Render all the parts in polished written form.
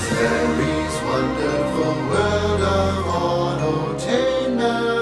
Terry's wonderful world of autotainment.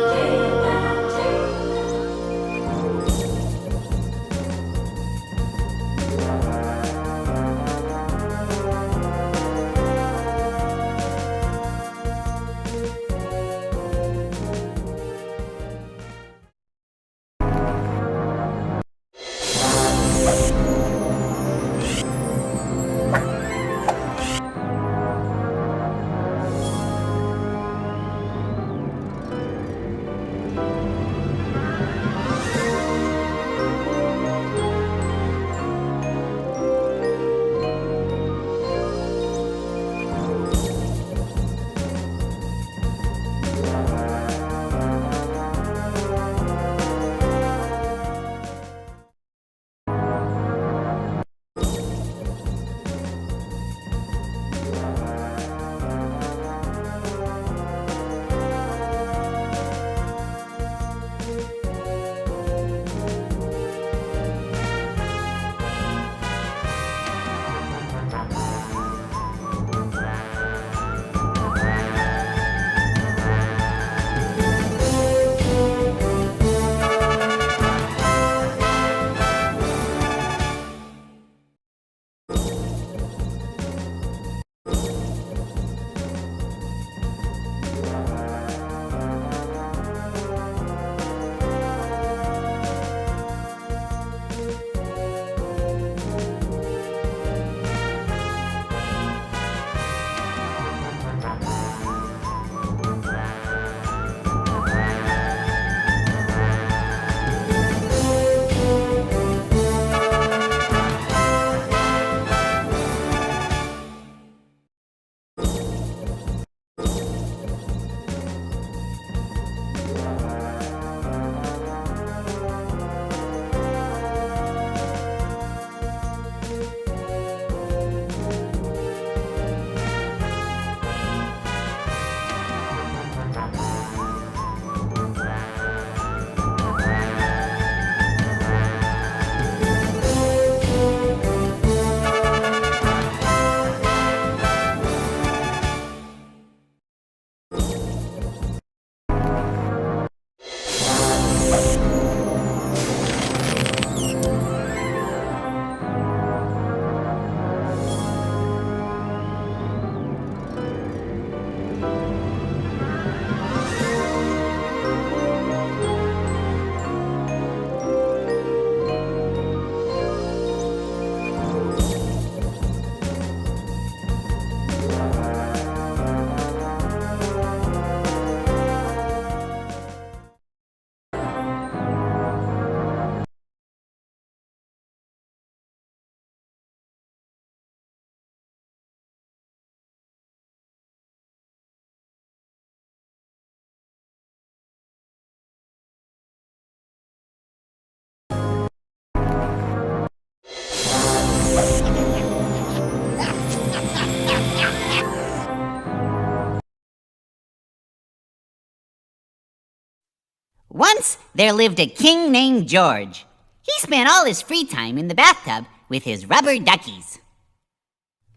Once there lived a king named George. He spent all his free time in the bathtub with his rubber duckies.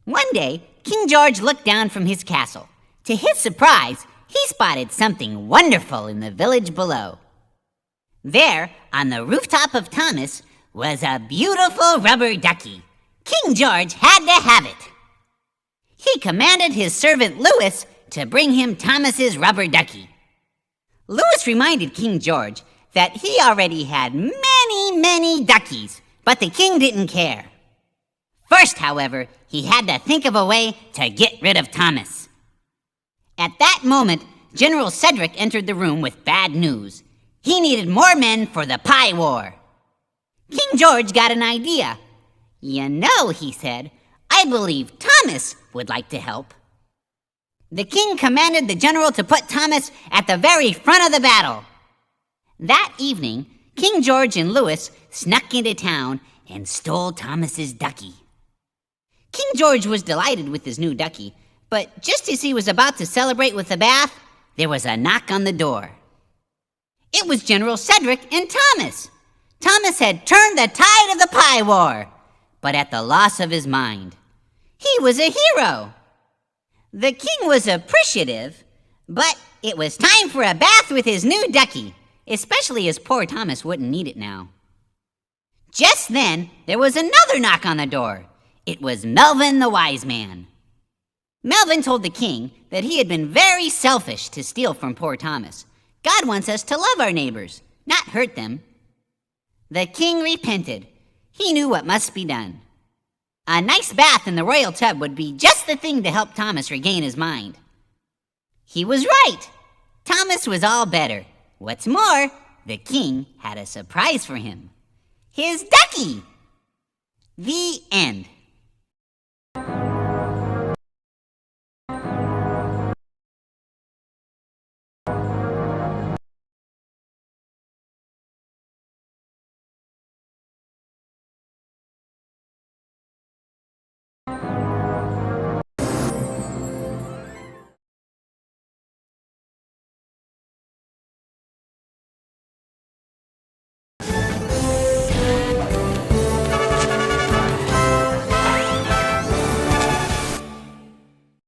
One day, King George looked down from his castle. To his surprise, he spotted something wonderful in the village below. There, on the rooftop of Thomas, was a beautiful rubber ducky. King George had to have it. He commanded his servant Louis to bring him Thomas's rubber ducky. Louis reminded King George that he already had many duckies, but the king didn't care. First, however, he had to think of a way to get rid of Thomas. At that moment, General Cedric entered the room with bad news. He needed more men for the pie war. King George got an idea. "You know," he said, "I believe Thomas would like to help." The king commanded the general to put Thomas at the very front of the battle. That evening, King George and Louis snuck into town and stole Thomas's ducky. King George was delighted with his new ducky, but just as he was about to celebrate with a bath, there was a knock on the door. It was General Cedric and Thomas. Thomas had turned the tide of the pie war, but at the loss of his mind. He was a hero. The king was appreciative, but it was time for a bath with his new ducky, especially as poor Thomas wouldn't need it now. Just then, there was another knock on the door. It was Melvin the wise man. Melvin told the king that he had been very selfish to steal from poor Thomas. God wants us to love our neighbors, not hurt them. The king repented. He knew what must be done. A nice bath in the royal tub would be just the thing to help Thomas regain his mind. He was right. Thomas was all better. What's more, the king had a surprise for him. His ducky! The end.